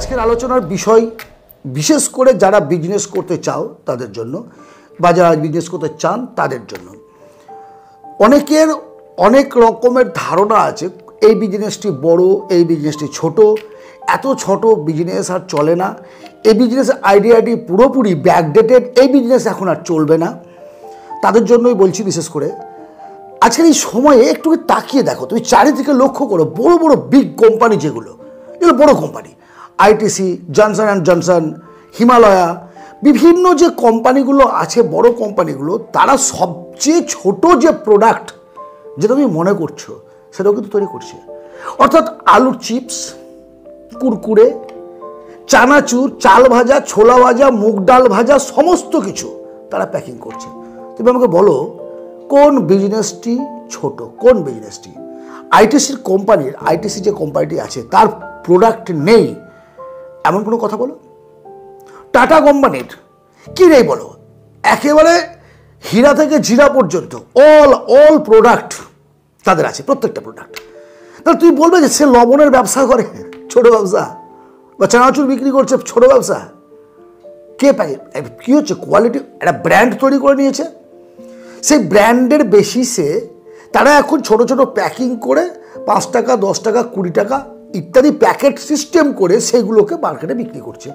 আজকের আলোচনার বিষয় বিশেষ করে যারা বিজনেস করতে চাও তাদের জন্য বা যারা বিজনেস করতে চান তাদের জন্য। অনেকের অনেক রকমের ধারণা আছে, এই বিজনেসটি বড়, এই বিজনেসটি ছোট, এত ছোট বিজনেস আর চলে না, এই বিজনেস আইডিয়াটি পুরোপুরি ব্যাকডেটেড, এই বিজনেস এখন আর চলবে না। তাদের জন্যই বলছি বিশেষ করে আজকের এই সময়ে একটু তাকিয়ে দেখো, তুমি চারিদিকে লক্ষ্য করো, বড় বড় বিগ কোম্পানি যেগুলো বড় company, ITC, Johnson and Johnson, Himalaya, বিভিন্ন যে কোম্পানিগুলো আছে বড় কোম্পানিগুলো, তারা সবচেয়ে ছোট যে প্রোডাক্ট যেটা তুমি মনে করছো সেটাও কিন্তু তৈরি করছে। অর্থাৎ আলুর চিপস, কুরকুরে, চানাচুর, চাল ভাজা, ছোলা ভাজা, মুগ ডাল ভাজা, সমস্ত কিছু তারা প্যাকিং করছে। তুমি আমাকে বলো কোন বিজনেসটি ছোট, কোন বিজনেসটি? আইটিসির কোম্পানির, আইটিসি যে কোম্পানিটি আছে তার প্রোডাক্ট নেই এমন কোনো কথা বলো? টাটা কোম্পানির কী নেই বলো? একেবারে হীরা থেকে জিরা পর্যন্ত অল প্রোডাক্ট তাদের আছে, প্রত্যেকটা প্রোডাক্ট। তাহলে তুই বলবে যে সে লবণের ব্যবসা করে, ছোট ব্যবসা, বা চানাচুর বিক্রি করছে, ছোট ব্যবসা। কে কী হচ্ছে? কোয়ালিটি, একটা ব্র্যান্ড তৈরি করে নিয়েছে, সেই ব্র্যান্ডের বেসিসে তারা এখন ছোট ছোট প্যাকিং করে 5 টাকা, 10 টাকা, 20 টাকা ইত্যাদি প্যাকেট সিস্টেম করে সেগুলোকে মার্কেটে বিক্রি করছে।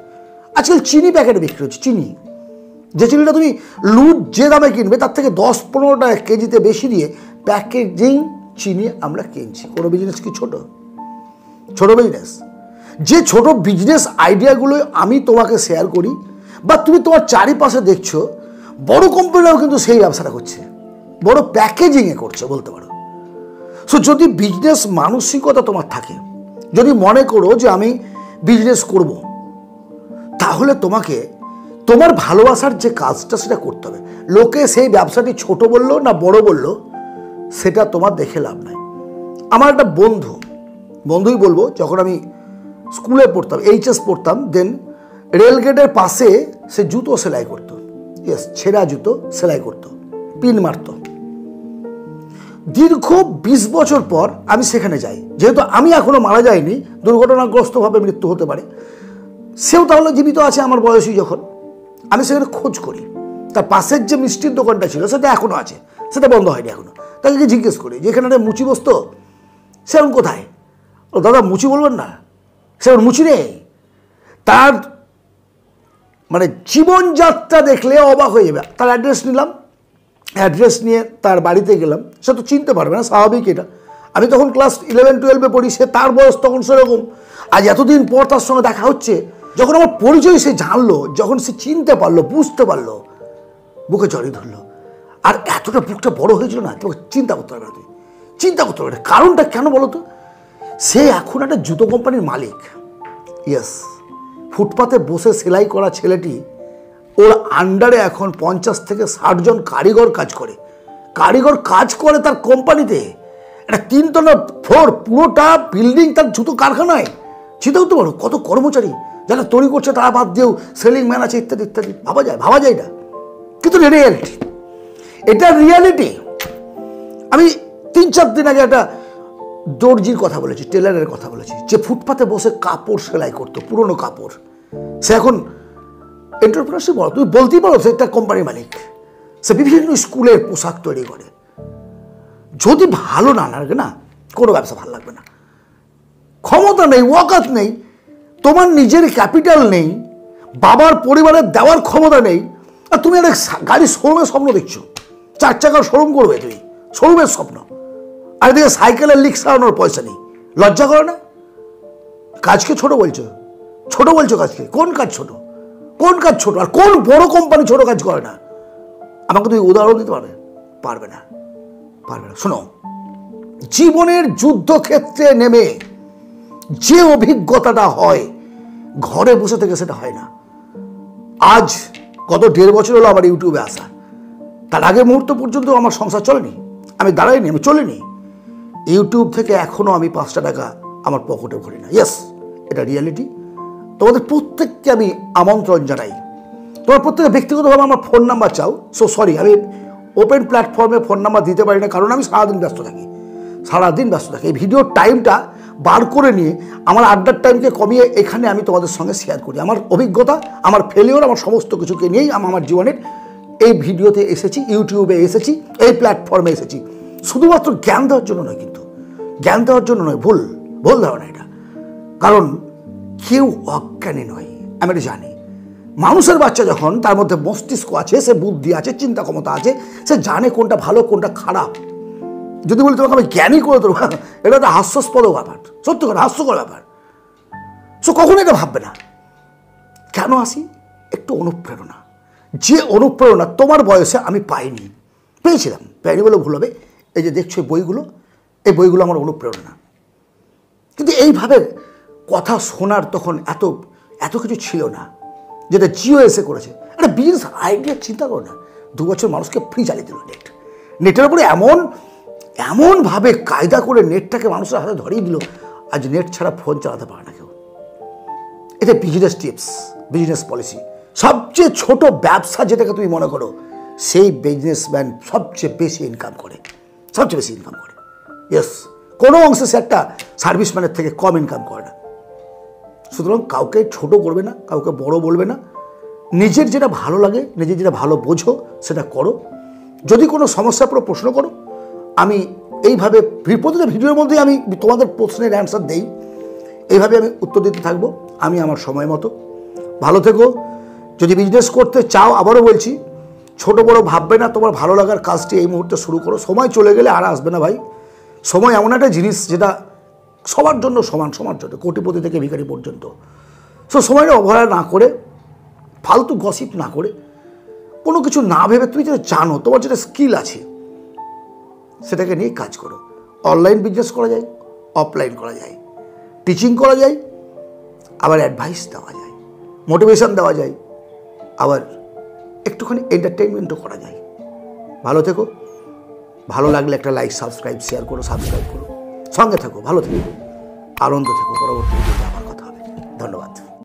আজকাল চিনি প্যাকেটে বিক্রি হচ্ছে, চিনি, যে চিনিটা তুমি লুট যে দামে কিনবে তার থেকে 10-15 টাকা কেজিতে বেশি দিয়ে প্যাকেজিং চিনি আমরা কিনছি। কোনো বিজনেস কি ছোট? ছোট বিজনেস? যে ছোট বিজনেস আইডিয়াগুলো আমি তোমাকে শেয়ার করি বা তুমি তোমার চারিপাশে দেখছো, বড় কোম্পানিরাও কিন্তু সেই ব্যবসাটা করছে, বড় প্যাকেজিংয়ে করছে বলতে পারো। সো যদি বিজনেস মানসিকতা তোমার থাকে, যদি মনে করো যে আমি বিজনেস করব, তাহলে তোমাকে তোমার ভালোবাসার যে কাজটা সেটা করতে হবে। লোকে সেই ব্যবসাটি ছোট বললো না বড় বললো সেটা তোমার দেখে লাভ নাই। আমার একটা বন্ধুই বলবো, যখন আমি স্কুলে পড়তাম, এইচএস পড়তাম, দেন রেলগেটের পাশে সে জুতো সেলাই করতো, ছেঁড়া জুতো সেলাই করতো, পিন মারতো। দীর্ঘ 20 বছর পর আমি সেখানে যাই, যেহেতু আমি এখনো মারা যাইনি, দুর্ঘটনাগ্রস্তভাবে মৃত্যু হতে পারে, সেও তাহলে জীবিত আছে আমার বয়সী। যখন আমি সেখানে খোঁজ করি, তার পাশের যে মিষ্টির দোকানটা ছিল সেটা এখনো আছে, সেটা বন্ধ হয়নি এখনো। তাকে জিজ্ঞেস করি যে এখানে মুচি বসতো, সে এখন কোথায়? ও দাদা মুচি বলবেন না, সে এখন মুচি নেই। তার মানে জীবনযাত্রা দেখলে অবাক হয়ে যাবে। তার অ্যাড্রেস নিলাম, অ্যাড্রেস নিয়ে তার বাড়িতে গেলাম। সে তো চিনতে পারবে না, স্বাভাবিক এটা। আমি তখন ক্লাস 11-12-এ পড়ি, সে তার বয়স তখন সেরকম। আজ এতদিন পর তার সঙ্গে দেখা হচ্ছে, যখন আমার পরিচয় সে জানলো, যখন সে চিনতে পারলো, বুঝতে পারলো, বুকে জড়িয়ে ধরলো। আর এতটা বুকটা বড় হয়েছিল না, তোকে চিন্তা করতে পারবে না, তুই চিন্তা করতে পারবে না। কারণটা কেন বলো তো? সে এখন একটা জুতো কোম্পানির মালিক। ইয়েস, ফুটপাতে বসে সেলাই করা ছেলেটি, ওর আন্ডারে এখন 50 থেকে 60 জন কারিগর কাজ করে তার কোম্পানিতে। একটা 3 তলা ফ্লোর, পুরোটা বিল্ডিং তার জুতো কারখানায়। চিন্তা করতে পারো কত কর্মচারী যারা তৈরি করছে, তারা বাদ দিয়েও সেলিং ম্যান আছে, ইত্যাদি ইত্যাদি। ভাবা যায় এটা, কিন্তু এটা রিয়ালিটি। আমি 3-4 দিন আগে একটা দর্জির কথা বলেছি, টেলারের কথা বলেছি, যে ফুটপাতে বসে কাপড় সেলাই করতো, পুরনো কাপড়। সে এখন এন্টারপ্রেনারশিপ বলো, তুমি বলতেই পারো, সে একটা কোম্পানির মালিক। সে বিভিন্ন স্কুলের পোশাক তৈরি করে। যদি ভালো না লাগে না, কোনো ব্যবসা ভালো লাগবে না। ক্ষমতা নেই, ওয়াকাত নেই, তোমার নিজের ক্যাপিটাল নেই, বাবার পরিবারের দেওয়ার ক্ষমতা নেই, আর তুমি একটা গাড়ির শোরুমের স্বপ্ন দেখছো, 4 চাকার শোরুম করবে তুমি, শোরুমের স্বপ্ন। আর এদিকে সাইকেলের লিক সারানোর পয়সা নেই। লজ্জা করে না? কাজকে ছোট বলছো, কাজকে। কোন কাজ ছোট? আর কোন বড় কোম্পানি ছোট কাজ করে না? আমাকে তুমি উদাহরণ দিতে পারবে না। শোনো, জীবনের যুদ্ধক্ষেত্রে নেমে যে অভিজ্ঞতাটা হয়, ঘরে বসে থেকে সেটা হয় না। আজ গত 1.5 বছর হলো আমার ইউটিউবে আসা। তার আগের মুহূর্ত পর্যন্ত আমার সংসার চলেনি, আমি দাঁড়াইনি, আমি চলিনি। ইউটিউব থেকে এখনো আমি 5 টাকা আমার পকেটে ভরি না। ইয়েস, এটা রিয়ালিটি। তোমাদের প্রত্যেককে আমি আমন্ত্রণ জানাই, তোমার প্রত্যেকে ব্যক্তিগতভাবে আমার ফোন নাম্বার চাও। সো সরি, আমি ওপেন প্ল্যাটফর্মে ফোন নাম্বার দিতে পারি না, কারণ আমি সারাদিন ব্যস্ত থাকি। এই ভিডিওর টাইমটা বার করে নিয়ে আমার আড্ডার টাইমকে কমিয়ে এখানে আমি তোমাদের সঙ্গে শেয়ার করি। আমার অভিজ্ঞতা, আমার ফেলিওর, আমার সমস্ত কিছুকে নিয়েই আমার জীবনের এই ভিডিওতে এসেছি, ইউটিউবে এসেছি, এই প্ল্যাটফর্মে এসেছি। শুধুমাত্র জ্ঞান দেওয়ার জন্য নয়, কিন্তু জ্ঞান দেওয়ার জন্য নয়, ভুল ধারণা এটা। কারণ কেউ অজ্ঞানী নয়, আমি এটা জানি। মানুষের বাচ্চা যখন, তার মধ্যে মস্তিষ্ক আছে, সে বুদ্ধি আছে, চিন্তা ক্ষমতা আছে, সে জানে কোনটা ভালো কোনটা খারাপ। যদি বলি তোমাকে আমি জ্ঞানী করে দেবো, এটা একটা হাস্যাস্পদ ব্যাপার, সত্য কথা, হাস্যকর ব্যাপার। সো কখনো এটা ভাববে না। কেন আসি? একটু অনুপ্রেরণা। যে অনুপ্রেরণা তোমার বয়সে আমি পাইনি, পেয়েছিলাম, পাইনি বলে ভুল হবে। এই যে দেখছো বইগুলো, এই বইগুলো আমার অনুপ্রেরণা। কিন্তু এইভাবে কথা শোনার তখন এত কিছু ছিল না, যেটা জিও এসে করেছে। একটা বিজনেস আইডিয়া চিন্তা করো না, 2 বছর মানুষকে ফ্রি চালিয়ে দিল নেটের উপরে। এমনভাবে কায়দা করে নেটটাকে মানুষের হাতে ধরিয়ে দিল, আজ নেট ছাড়া ফোন চালাতে পারে না কেউ। এটা বিজনেস টিপস, বিজনেস পলিসি। সবচেয়ে ছোট ব্যবসা যেটাকে তুমি মনে করো, সেই বিজনেসম্যান সবচেয়ে বেশি ইনকাম করে, সবচেয়ে বেশি ইনকাম করে। ইয়েস, কোনো অংশে সে একটা সার্ভিসম্যানের থেকে কম ইনকাম করে না। সুতরাং কাউকে ছোট করবে না, কাউকে বড় বলবে না। নিজের যেটা ভালো লাগে, নিজের যেটা ভালো বোঝো সেটা করো। যদি কোনো সমস্যার পরে প্রশ্ন করো, আমি এইভাবে প্রতিটা ভিডিওর মধ্যে আমি তোমাদের প্রশ্নের অ্যান্সার দেই, এইভাবে আমি উত্তর দিতে থাকবো আমি আমার সময় মতো। ভালো থেকো। যদি বিজনেস করতে চাও, আবারও বলছি, ছোট বড় ভাববে না, তোমার ভালো লাগার কাজটি এই মুহূর্তে শুরু করো। সময় চলে গেলে আর আসবে না ভাই। সময় এমন একটা জিনিস যেটা সবার জন্য সমান, সবার জন্য, কোটিপতি থেকে ভিখারি পর্যন্ত। সো সময়টা অবহেলা না করে, ফালতু গসিপ না করে, কোনো কিছু না ভেবে, তুমি যেটা জানো, তোমার যেটা স্কিল আছে সেটাকে নিয়ে কাজ করো। অনলাইন বিজনেস করা যায়, অফলাইন করা যায়, টিচিং করা যায়, আবার অ্যাডভাইস দেওয়া যায়, মোটিভেশন দেওয়া যায়, আবার একটুখানি এন্টারটেনমেন্টও করা যায়। ভালো থেকো। ভালো লাগলে একটা লাইক, সাবস্ক্রাইব, শেয়ার করো, সাবস্ক্রাইব করো। সঙ্গে থেকো, ভালো থেকো, আনন্দ থেকো। পরবর্তী ভিডিওতে আবার কথা হবে। ধন্যবাদ।